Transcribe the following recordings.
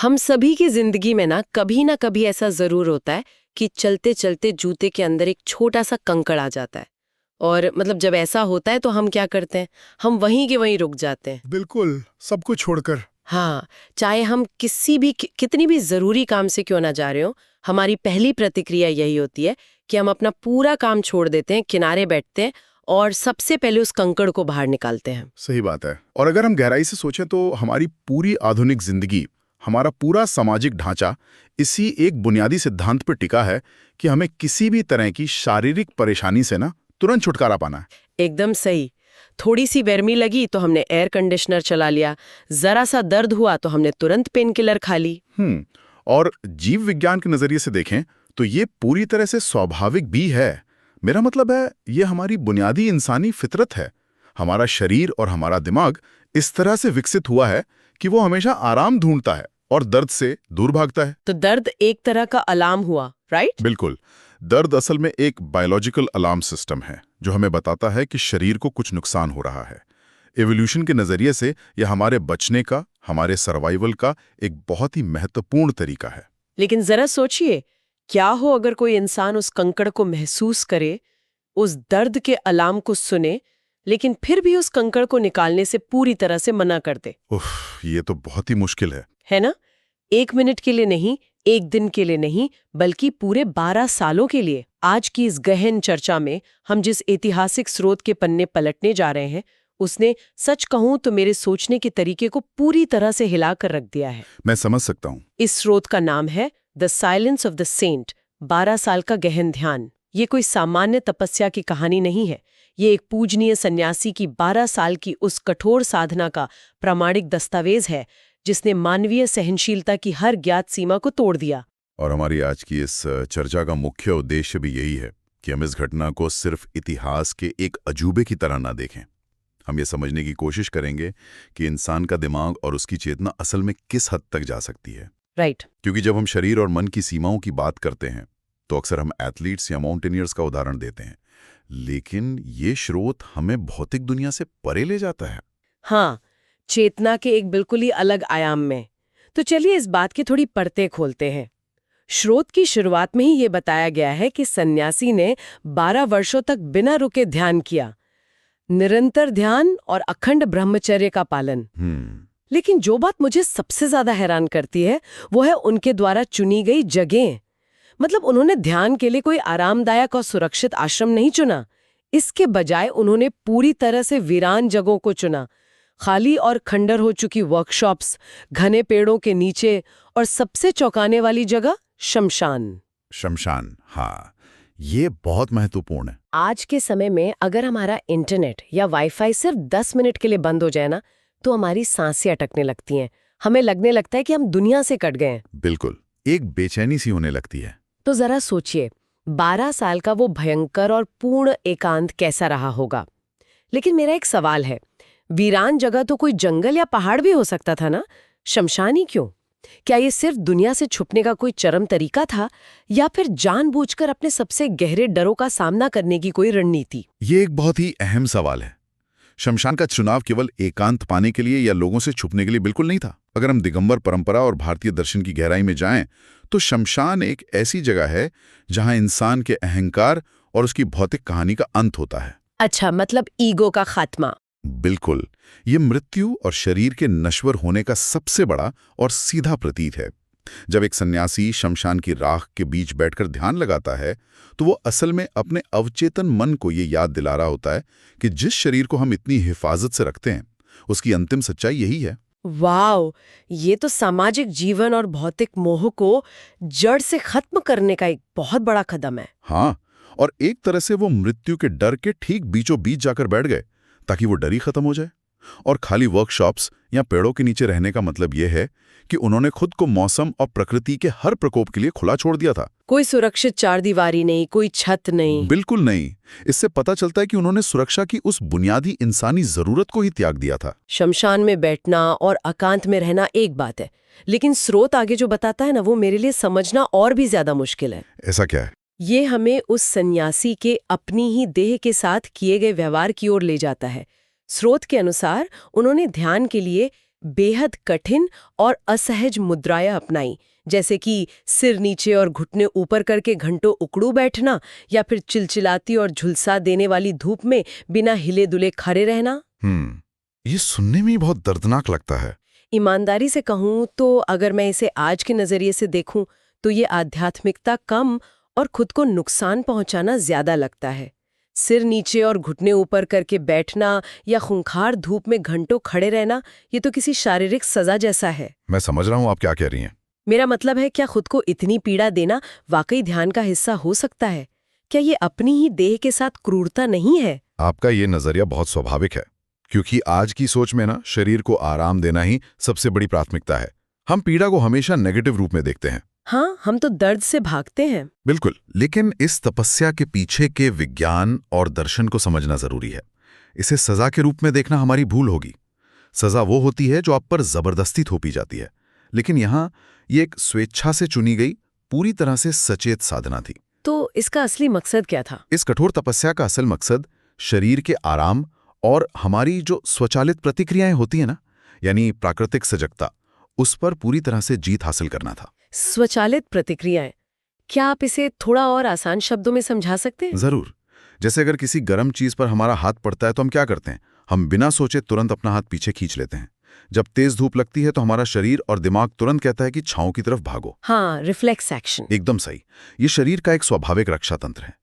हम सभी की जिंदगी में ना कभी ऐसा जरूर होता है कि चलते चलते जूते के अंदर एक छोटा सा कंकड़ आ जाता है। और मतलब जब ऐसा होता है तो हम क्या करते हैं, हम वहीं के वहीं रुक जाते हैं। बिल्कुल, सब कुछ छोड़कर। हाँ, चाहे हम किसी भी कितनी भी जरूरी काम से क्यों ना जा रहे हो, हमारी पहली प्रतिक्रिया यही होती है कि हम अपना पूरा काम छोड़ देते हैं, किनारे बैठते हैं और सबसे पहले उस कंकड़ को बाहर निकालते हैं। सही बात है। और अगर हम गहराई से सोचें तो हमारी पूरी आधुनिक जिंदगी, हमारा पूरा सामाजिक ढांचा इसी एक बुनियादी सिद्धांत पर टिका है कि हमें किसी भी तरह की शारीरिक परेशानी से ना तुरंत छुटकारा पाना है। एकदम सही। थोड़ी सी गर्मी लगी तो हमने एयर कंडीशनर चला लिया, जरा सा दर्द हुआ तो हमने तुरंत पेन किलर खा ली। और जीव विज्ञान के नजरिए से देखें तो ये पूरी तरह से स्वाभाविक भी है। मेरा मतलब है, ये हमारी बुनियादी इंसानी फितरत है। हमारा शरीर और हमारा दिमाग इस तरह से विकसित हुआ है कि वो हमेशा आराम ढूंढता है और दर्द से दूर भागता है। तो दर्द एक तरह का अलार्म हुआ, राइट? बिल्कुल। दर्द असल में एक बायोलॉजिकल अलार्म सिस्टम है जो हमें बताता है कि शरीर को कुछ नुकसान हो रहा है। एवोल्यूशन के नजरिए से यह हमारे बचने का, हमारे सर्वाइवल का एक बहुत ही महत्वपूर्ण तरीका है। लेकिन जरा सोचिए, क्या हो अगर कोई इंसान उस कंकड़ को महसूस करे, उस दर्द के अलार्म को सुने, लेकिन फिर भी उस कंकड़ को निकालने से पूरी तरह से मना कर दे। ये तो बहुत ही मुश्किल है ना? 1 मिनट के लिए नहीं, 1 दिन के लिए नहीं, बल्कि पूरे 12 सालों के लिए। आज की इस गहन चर्चा में हम जिस ऐतिहासिक स्रोत के पन्ने पलटने जा रहे हैं, उसने सच कहूं तो मेरे सोचने के तरीके को पूरी तरह से हिला कर रख दिया है। मैं समझ सकता हूँ। इस स्रोत का नाम है the silence of the saint, 12 साल का गहन ध्यान। ये कोई सामान्य तपस्या की कहानी नहीं है। ये एक पूजनीय सन्यासी की 12 साल की उस कठोर साधना का प्रामाणिक दस्तावेज है जिसने मानवीय सहनशीलता की हर ज्ञात सीमा को तोड़ दिया। और हमारी आज की इस चर्चा का मुख्य उद्देश्य भी यही है कि हम इस घटना को सिर्फ इतिहास के एक अजूबे की तरह ना देखें। हम ये समझने की कोशिश करेंगे कि इंसान का दिमाग और उसकी चेतना असल में किस हद तक जा सकती है। राइट। क्योंकि जब हम शरीर और मन की सीमाओं की बात करते हैं तो अक्सर हम एथलीट्स या माउंटेनियर्स का उदाहरण देते हैं, लेकिन ये स्रोत हमें भौतिक दुनिया से परे ले जाता है। हाँ, चेतना के एक बिल्कुल ही अलग आयाम में। तो चलिए इस बात की थोड़ी परतें खोलते हैं। स्रोत की शुरुआत में ही ये बताया गया है कि सन्यासी ने 12 वर्षों तक बिना रुके ध्यान किया, निरंतर ध्यान और अखंड ब्रह्मचर्य का पालन। लेकिन जो बात मुझे सबसे ज्यादा हैरान करती है वो है उनके द्वारा चुनी गई जगह। मतलब उन्होंने ध्यान के लिए कोई आरामदायक और सुरक्षित आश्रम नहीं चुना। इसके बजाय उन्होंने पूरी तरह से वीरान जगहों को चुना, खाली और खंडर हो चुकी वर्कशॉप्स, घने पेड़ों के नीचे, और सबसे चौंकाने वाली जगह शमशान। शमशान, हाँ, ये बहुत महत्वपूर्ण है। आज के समय में अगर हमारा इंटरनेट या वाईफाई सिर्फ 10 मिनट के लिए बंद हो जाए ना, तो हमारी सांसें अटकने लगती हैं। हमें लगने लगता है कि हम दुनिया से कट गए हैं। बिल्कुल, एक बेचैनी सी होने लगती है। तो जरा सोचिए, 12 साल का वो भयंकर और पूर्ण एकांत कैसा रहा होगा। लेकिन मेरा एक सवाल है, वीरान जगह तो कोई जंगल या पहाड़ भी हो सकता था ना, शमशान ही क्यों? क्या ये सिर्फ दुनिया से छुपने का कोई चरम तरीका था, या फिर जानबूझकर अपने सबसे गहरे डरों का सामना करने की कोई रणनीति? ये एक बहुत ही अहम सवाल है। शमशान का चुनाव केवल एकांत पाने के लिए या लोगों से छुपने के लिए बिल्कुल नहीं था। अगर हम दिगंबर परंपरा और भारतीय दर्शन की गहराई में जाएं, तो शमशान एक ऐसी जगह है जहां इंसान के अहंकार और उसकी भौतिक कहानी का अंत होता है। अच्छा, मतलब ईगो का खात्मा। बिल्कुल, ये मृत्यु और शरीर के नश्वर होने का सबसे बड़ा और सीधा प्रतीक है। जब एक सन्यासी शमशान की राख के बीच बैठकर ध्यान लगाता है, तो वो असल में अपने अवचेतन मन को ये याद दिला रहा होता है कि जिस शरीर को हम इतनी हिफाजत से रखते हैं, उसकी अंतिम सच्चाई यही है। वाओ, ये तो सामाजिक जीवन और भौतिक मोह को जड़ से खत्म करने का एक बहुत बड़ा कदम है। हाँ, और एक तरह से वो मृत्यु के डर के ठीक बीचों बीच जाकर बैठ गए ताकि वो डर ही खत्म हो जाए। और खाली वर्कशॉप्स या पेड़ों के नीचे रहने का मतलब यह है कि उन्होंने खुद को मौसम और प्रकृति के हर प्रकोप के लिए खुला छोड़ दिया था। कोई सुरक्षित चारदीवारी नहीं, कोई छत नहीं। बिल्कुल नहीं। इससे पता चलता है कि उन्होंने सुरक्षा की उस बुनियादी इंसानी जरूरत को ही त्याग दिया था। शमशान में बैठना और एकांत में रहना एक बात है, लेकिन स्रोत आगे जो बताता है ना, वो मेरे लिए समझना और भी ज्यादा मुश्किल है। ऐसा क्या है? ये हमें उस सन्यासी के अपनी ही देह के साथ किए गए व्यवहार की ओर ले जाता है। स्रोत के अनुसार उन्होंने ध्यान के लिए बेहद कठिन और असहज मुद्राएं अपनाई, जैसे कि सिर नीचे और घुटने ऊपर करके घंटों उकड़ू बैठना, या फिर चिलचिलाती और झुलसा देने वाली धूप में बिना हिले दुले खड़े रहना। ये सुनने में ही बहुत दर्दनाक लगता है। ईमानदारी से कहूँ तो अगर मैं इसे आज के नजरिए से देखूं तो ये आध्यात्मिकता कम और खुद को नुकसान पहुंचाना ज्यादा लगता है। सिर नीचे और घुटने ऊपर करके बैठना या खूंखार धूप में घंटों खड़े रहना, ये तो किसी शारीरिक सजा जैसा है। मैं समझ रहा हूँ आप क्या कह रही हैं। मेरा मतलब है, क्या खुद को इतनी पीड़ा देना वाकई ध्यान का हिस्सा हो सकता है? क्या ये अपनी ही देह के साथ क्रूरता नहीं है? आपका ये नजरिया बहुत स्वाभाविक है, क्योंकि आज की सोच में ना शरीर को आराम देना ही सबसे बड़ी प्राथमिकता है। हम पीड़ा को हमेशा नेगेटिव रूप में देखते हैं। हाँ, हम तो दर्द से भागते हैं। बिल्कुल, लेकिन इस तपस्या के पीछे के विज्ञान और दर्शन को समझना जरूरी है। इसे सजा के रूप में देखना हमारी भूल होगी। सजा वो होती है जो आप पर जबरदस्ती थोपी जाती है, लेकिन यहाँ ये एक स्वेच्छा से चुनी गई, पूरी तरह से सचेत साधना थी। तो इसका असली मकसद क्या था? इस कठोर तपस्या का असल मकसद शरीर के आराम और हमारी जो स्वचालित प्रतिक्रियाएं होती है ना, यानी प्राकृतिक सजगता, उस पर पूरी तरह से जीत हासिल करना था। स्वचालित प्रतिक्रियाएं, क्या आप इसे थोड़ा और आसान शब्दों में समझा सकते हैं? जरूर। जैसे अगर किसी गर्म चीज पर हमारा हाथ पड़ता है तो हम क्या करते हैं? हम बिना सोचे तुरंत अपना हाथ पीछे खींच लेते हैं। जब तेज धूप लगती है तो हमारा शरीर और दिमाग तुरंत कहता है कि छांव की तरफ भागो। हाँ, रिफ्लेक्स एक्शन। एकदम सही। ये शरीर का एक स्वाभाविक रक्षा तंत्र है।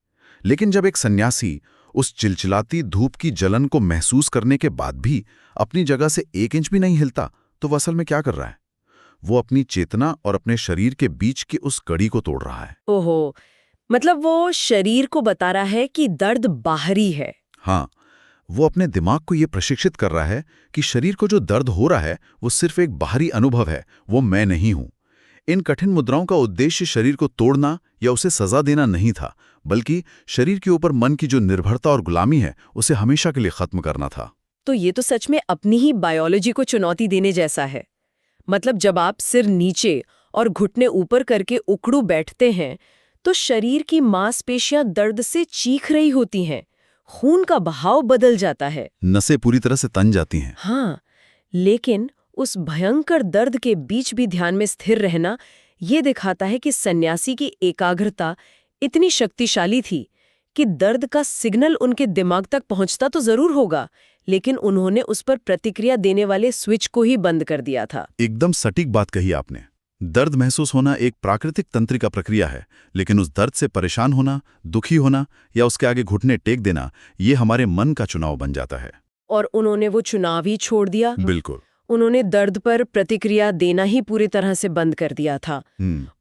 लेकिन जब एक सन्यासी उस चिलचिलाती धूप की जलन को महसूस करने के बाद भी अपनी जगह से 1 इंच भी नहीं हिलता, तो वो असल में क्या कर रहा है? वो अपनी चेतना और अपने शरीर के बीच की उस कड़ी को तोड़ रहा है। ओहो, मतलब वो शरीर को बता रहा है कि दर्द बाहरी है। हाँ, वो अपने दिमाग को ये प्रशिक्षित कर रहा है कि शरीर को जो दर्द हो रहा है वो सिर्फ एक बाहरी अनुभव है, वो मैं नहीं हूं। इन कठिन मुद्राओं का उद्देश्य शरीर को तोड़ना या उसे सजा देना नहीं था, बल्कि शरीर के ऊपर मन की जो निर्भरता और गुलामी है उसे हमेशा के लिए खत्म करना था। तो ये तो सच में अपनी ही बायोलॉजी को चुनौती देने जैसा है। मतलब जब आप सिर नीचे और घुटने ऊपर करके उकड़ू बैठते हैं तो शरीर की मांसपेशियां दर्द से चीख रही होती हैं, खून का बहाव बदल जाता है, नसें पूरी तरह से तन जाती हैं। हाँ, लेकिन उस भयंकर दर्द के बीच भी ध्यान में स्थिर रहना ये दिखाता है कि सन्यासी की एकाग्रता इतनी शक्तिशाली थी कि दर्द का सिग्नल उनके दिमाग तक पहुंचता तो जरूर होगा, लेकिन उन्होंने उस पर प्रतिक्रिया देने वाले स्विच को ही बंद कर दिया था। एकदम सटीक बात कही आपने। दर्द महसूस होना एक प्राकृतिक तंत्रिका प्रक्रिया है, लेकिन उस दर्द से परेशान होना, दुखी होना या उसके आगे घुटने टेक देना, ये हमारे मन का चुनाव बन जाता है। और उन्होंने वो चुनाव ही छोड़ दिया। बिल्कुल। उन्होंने दर्द पर प्रतिक्रिया देना ही पूरी तरह से बंद कर दिया था।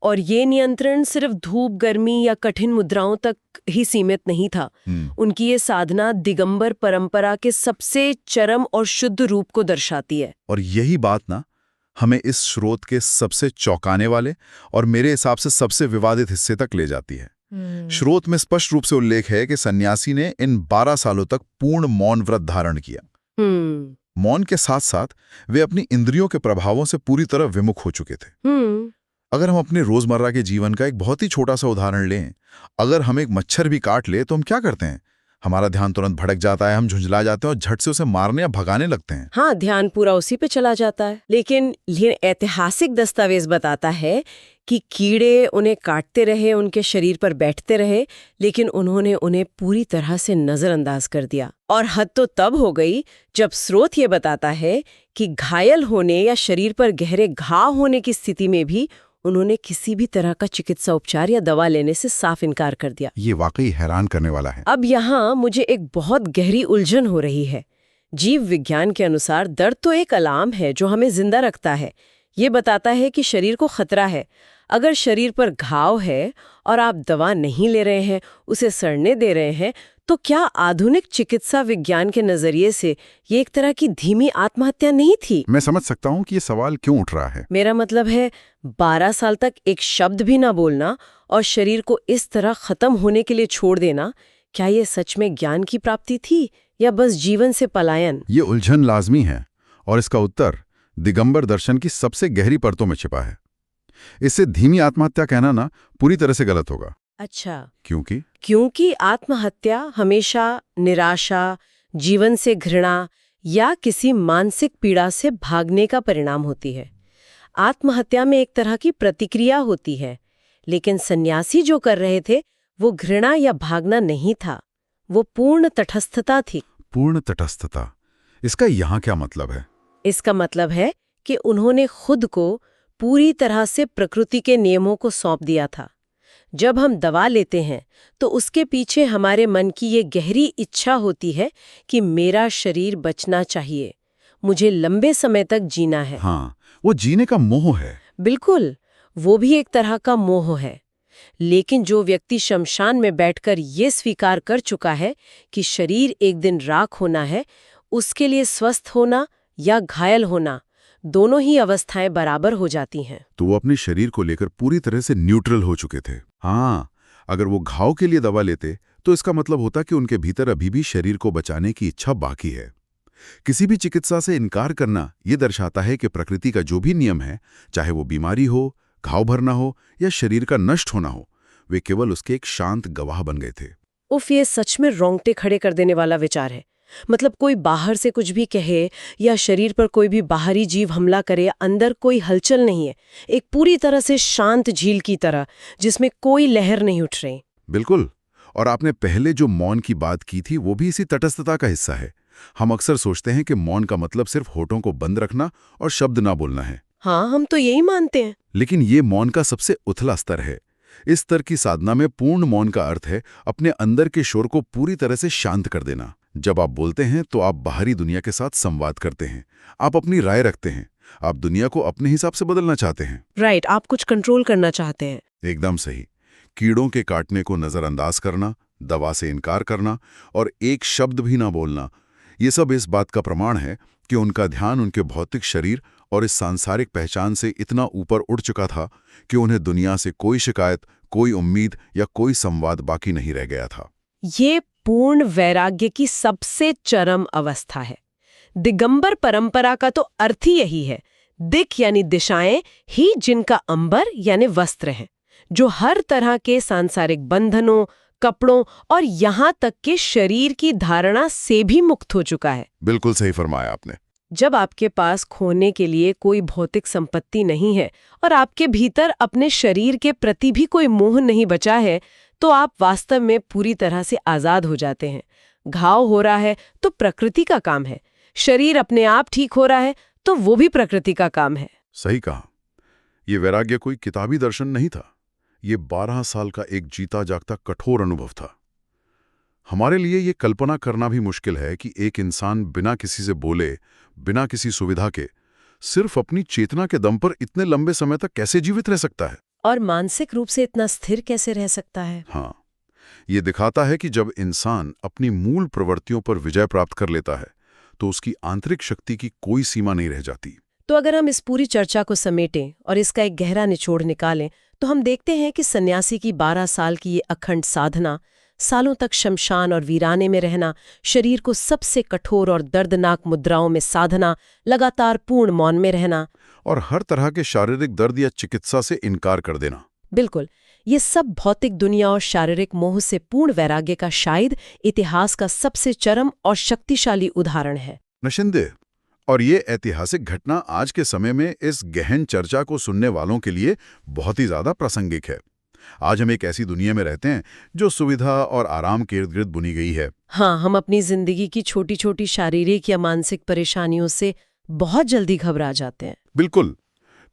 और ये नियंत्रण सिर्फ धूप, गर्मी या कठिन मुद्राओं तक ही सीमित नहीं था। उनकी ये साधना दिगंबर परंपरा के सबसे चरम और शुद्ध रूप को दर्शाती है। और यही बात ना हमें इस स्रोत के सबसे चौंकाने वाले और मेरे हिसाब से सबसे विवादित हिस्से तक ले जाती है। स्रोत में स्पष्ट रूप से उल्लेख है कि सन्यासी ने इन 12 सालों तक पूर्ण मौन व्रत धारण किया। मौन के साथ साथ वे अपनी इंद्रियों के प्रभावों से पूरी तरह विमुख हो चुके थे। अगर हम अपने रोजमर्रा के जीवन का एक बहुत ही छोटा सा उदाहरण लें, अगर हम एक मच्छर भी काट ले तो हम क्या करते हैं? हमारा ध्यान तुरंत भटक जाता है, हम झुंझला जाते हैं और झट से उसे मारने या भगाने लगते हैं। हाँ, ध्यान पूरा उसी पे चला जाता है। लेकिन ये ऐतिहासिक दस्तावेज बताता है कि कीड़े उन्हें काटते रहे, उनके शरीर पर बैठते रहे, लेकिन उन्होंने उन्हें पूरी तरह से नजरअंदाज कर दिया। और हद तो तब हो गई जब स्रोत ये बताता है कि घायल होने या शरीर पर गहरे घाव होने की स्थिति में भी उन्होंने किसी भी तरह का चिकित्सा उपचार या दवा लेने से साफ इनकार कर दिया। ये वाकई हैरान करने वाला है। अब यहाँ मुझे एक बहुत गहरी उलझन हो रही है। जीव विज्ञान के अनुसार दर्द तो एक अलार्म है जो हमें जिंदा रखता है। ये बताता है कि शरीर को खतरा है। अगर शरीर पर घाव है और आप दवा नहीं ले रहे हैं, उसे सड़ने दे रहे हैं, तो क्या आधुनिक चिकित्सा विज्ञान के नजरिए से ये एक तरह की धीमी आत्महत्या नहीं थी? मैं समझ सकता हूँ कि ये सवाल क्यों उठ रहा है। मेरा मतलब है 12 साल तक एक शब्द भी ना बोलना और शरीर को इस तरह खत्म होने के लिए छोड़ देना, क्या ये सच में ज्ञान की प्राप्ति थी या बस जीवन से पलायन? ये उलझन लाजमी है और इसका उत्तर दिगंबर दर्शन की सबसे गहरी परतों में छिपा है। इससे धीमी आत्महत्या कहना ना पूरी तरह से गलत होगा। अच्छा, क्योंकि आत्महत्या हमेशा निराशा, जीवन से घृणा या किसी मानसिक पीड़ा से भागने का परिणाम होती है। आत्महत्या में एक तरह की प्रतिक्रिया होती है, लेकिन सन्यासी जो कर रहे थे वो घृणा या भागना नहीं था, वो पूर्ण तटस्थता थी। पूर्ण तटस्थता, इसका यहाँ क्या मतलब है? इसका मतलब है कि उन्होंने खुद को पूरी तरह से प्रकृति के नियमों को सौंप दिया था। जब हम दवा लेते हैं तो उसके पीछे हमारे मन की ये गहरी इच्छा होती है कि मेरा शरीर बचना चाहिए, मुझे लंबे समय तक जीना है। हाँ, वो जीने का मोह है। बिल्कुल, वो भी एक तरह का मोह है। लेकिन जो व्यक्ति शमशान में बैठकर ये स्वीकार कर चुका है कि शरीर एक दिन राख होना है, उसके लिए स्वस्थ होना या घायल होना, दोनों ही अवस्थाएं बराबर हो जाती हैं। तो वो अपने शरीर को लेकर पूरी तरह से न्यूट्रल हो चुके थे। हाँ, अगर वो घाव के लिए दवा लेते तो इसका मतलब होता कि उनके भीतर अभी भी शरीर को बचाने की इच्छा बाकी है। किसी भी चिकित्सा से इनकार करना ये दर्शाता है कि प्रकृति का जो भी नियम है, चाहे वो बीमारी हो, घाव भरना हो या शरीर का नष्ट होना हो, वे केवल उसके एक शांत गवाह बन गए थे। उफ, ये सच में रोंगटे खड़े कर देने वाला विचार है। मतलब कोई बाहर से कुछ भी कहे या शरीर पर कोई भी बाहरी जीव हमला करे, अंदर कोई हलचल नहीं है, एक पूरी तरह से शांत झील की तरह जिसमें कोई लहर नहीं उठ रही। बिल्कुल, और आपने पहले जो मौन की बात की थी वो भी इसी तटस्थता का हिस्सा है। हम अक्सर सोचते हैं कि मौन का मतलब सिर्फ होठों को बंद रखना और शब्द ना बोलना है। हाँ, हम तो यही मानते हैं। लेकिन ये मौन का सबसे उथला स्तर है। इस स्तर की साधना में पूर्ण मौन का अर्थ है अपने अंदर के शोर को पूरी तरह से शांत कर देना। जब आप बोलते हैं तो आप बाहरी दुनिया के साथ संवाद करते हैं, आप अपनी राय रखते हैं, आप दुनिया को अपने हिसाब से बदलना चाहते हैं। राइट, आप कुछ कंट्रोल करना चाहते हैं। एकदम सही। कीड़ों के काटने को नजरअंदाज करना, दवा से इनकार करना और एक शब्द भी ना बोलना, ये सब इस बात का प्रमाण है कि उनका ध्यान उनके भौतिक शरीर और इस सांसारिक पहचान से इतना ऊपर उठ चुका था कि उन्हें दुनिया से कोई शिकायत, कोई उम्मीद या कोई संवाद बाकी नहीं रह गया था। ये पूर्ण वैराग्य की सबसे चरम अवस्था है। दिगंबर परंपरा का तो अर्थ ही यही है। दिक् यानी दिशाएं ही जिनका अंबर यानी वस्त्र हैं, जो हर तरह के सांसारिक बंधनों, कपड़ों और यहाँ तक के शरीर की धारणा से भी मुक्त हो चुका है। बिल्कुल सही फरमाया आपने। जब आपके पास खोने के लिए कोई भौतिक संपत्ति नहीं है और आपके भीतर अपने शरीर के प्रति भी कोई मोह नहीं बचा है, तो आप वास्तव में पूरी तरह से आजाद हो जाते हैं। घाव हो रहा है तो प्रकृति का काम है, शरीर अपने आप ठीक हो रहा है तो वो भी प्रकृति का काम है। सही कहा। ये वैराग्य कोई किताबी दर्शन नहीं था, ये 12 साल का एक जीता जागता कठोर अनुभव था। हमारे लिए ये कल्पना करना भी मुश्किल है कि एक इंसान बिना किसी से बोले, बिना किसी सुविधा के, सिर्फ अपनी चेतना के दम पर इतने लंबे समय तक कैसे जीवित रह सकता है और मानसिक रूप से इतना स्थिर कैसे रह सकता है। हाँ, ये दिखाता है कि जब इंसान अपनी मूल प्रवृत्तियों पर विजय प्राप्त कर लेता है तो उसकी आंतरिक शक्ति की कोई सीमा नहीं रह जाती। तो अगर हम इस पूरी चर्चा को समेटें और इसका एक गहरा निचोड़ निकालें तो हम देखते हैं कि सन्यासी की 12 साल की ये अखंड साधना, सालों तक शमशान और वीराने में रहना, शरीर को सबसे कठोर और दर्दनाक मुद्राओं में साधना, लगातार पूर्ण मौन में रहना और हर तरह के शारीरिक दर्द या चिकित्सा से इनकार कर देना, बिल्कुल, ये सब भौतिक दुनिया और शारीरिक मोह से पूर्ण वैराग्य का शायद इतिहास का सबसे चरम और शक्तिशाली उदाहरण है। निस्संदेह। और ये ऐतिहासिक घटना आज के समय में इस गहन चर्चा को सुनने वालों के लिए बहुत ही ज्यादा प्रासंगिक है। आज हम एक ऐसी दुनिया में रहते हैं जो सुविधा और आराम के इर्द गिर्द बुनी गई है। हाँ, हम अपनी जिंदगी की छोटी छोटी शारीरिक या मानसिक परेशानियों से बहुत जल्दी घबरा जाते हैं। बिल्कुल,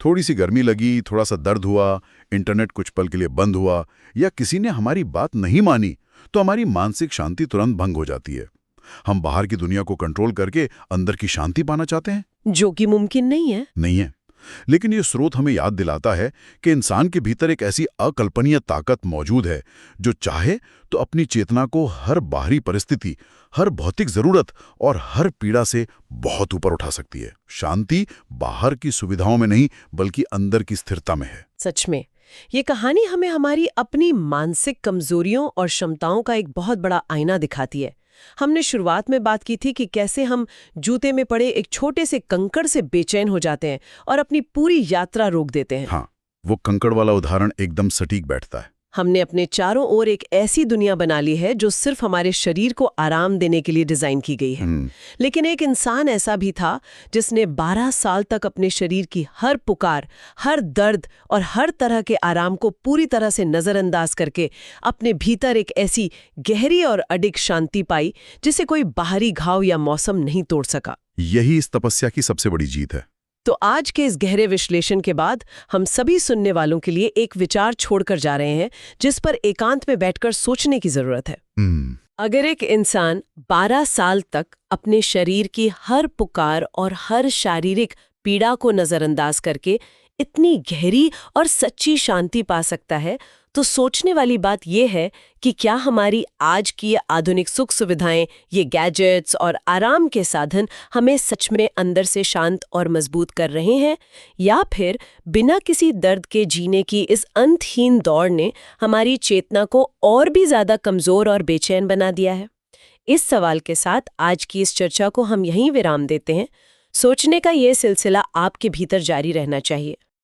थोड़ी सी गर्मी लगी, थोड़ा सा दर्द हुआ, इंटरनेट कुछ पल के लिए बंद हुआ या किसी ने हमारी बात नहीं मानी तो हमारी मानसिक शांति तुरंत भंग हो जाती है। हम बाहर की दुनिया को कंट्रोल करके अंदर की शांति पाना चाहते हैं, जो कि मुमकिन नहीं है। लेकिन ये स्रोत हमें याद दिलाता है कि इंसान के भीतर एक ऐसी अकल्पनीय ताकत मौजूद है जो चाहे तो अपनी चेतना को हर बाहरी परिस्थिति, हर भौतिक जरूरत और हर पीड़ा से बहुत ऊपर उठा सकती है। शांति बाहर की सुविधाओं में नहीं बल्कि अंदर की स्थिरता में है। सच में ये कहानी हमें हमारी अपनी मानसिक कमजोरियों और क्षमताओं का एक बहुत बड़ा आईना दिखाती है। हमने शुरुआत में बात की थी कि कैसे हम जूते में पड़े एक छोटे से कंकड़ से बेचैन हो जाते हैं और अपनी पूरी यात्रा रोक देते हैं। हाँ, वो कंकड़ वाला उदाहरण एकदम सटीक बैठता है। हमने अपने चारों ओर एक ऐसी दुनिया बना ली है जो सिर्फ हमारे शरीर को आराम देने के लिए डिजाइन की गई है। लेकिन एक इंसान ऐसा भी था जिसने 12 साल तक अपने शरीर की हर पुकार, हर दर्द और हर तरह के आराम को पूरी तरह से नजरअंदाज करके अपने भीतर एक ऐसी गहरी और अडिग शांति पाई जिसे कोई बाहरी घाव या मौसम नहीं तोड़ सका। यही इस तपस्या की सबसे बड़ी जीत है। तो आज के इस गहरे विश्लेषण के बाद हम सभी सुनने वालों के लिए एक विचार छोड़कर जा रहे हैं जिस पर एकांत में बैठकर सोचने की जरूरत है। अगर एक इंसान 12 साल तक अपने शरीर की हर पुकार और हर शारीरिक पीड़ा को नजरअंदाज करके इतनी गहरी और सच्ची शांति पा सकता है, तो सोचने वाली बात यह है कि क्या हमारी आज की ये आधुनिक सुख सुविधाएं, ये गैजेट्स और आराम के साधन हमें सच में अंदर से शांत और मजबूत कर रहे हैं, या फिर बिना किसी दर्द के जीने की इस अंतहीन दौड़ ने हमारी चेतना को और भी ज्यादा कमजोर और बेचैन बना दिया है? इस सवाल के साथ आज की इस चर्चा को हम यहीं विराम देते हैं। सोचने का ये सिलसिला आपके भीतर जारी रहना चाहिए।